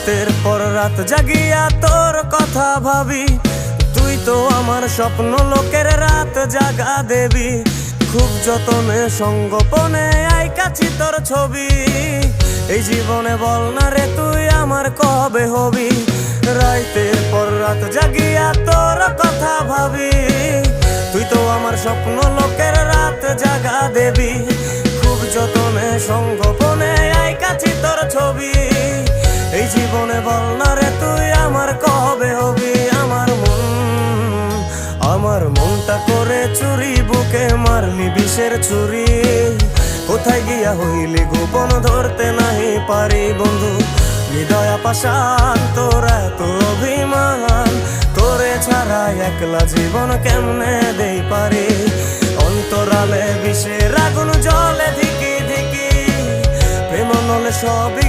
রাতের পর রাত জাগিয়া তোর কথা ভাবি, তুই তো আমার স্বপ্ন লোকের রাত জাগা দেবী। খুব যতনে সঙ্গোপনে আইকাছি তোর ছবি, এই জীবনে বল না রে তুই আমার কবে হবি। রাতের পর রাত জাগিয়া তোর কথা ভাবি, তুই তো আমার স্বপ্ন লোকের রাত জাগা দেবী। খুব যতনে সঙ্গোপনে আইকাছি তোর ছবি, এই জীবনে বল না রে তুই আমার কবে হবি। আমার মনটা করে চুরি, বুকে মারলি বিষের ছুরি। কোথায় গিয়া হইলি গোপন ধরতে নাহি পারি বন্ধু। হৃদয় পাষাণ তোর এত অভিমান, তোরে ছাড়া একলা জীবন কেমনে দেই পারি। অন্তরালে বিষের আগুন জ্বলে ধিকি ধিকি, প্রেম নলে সবই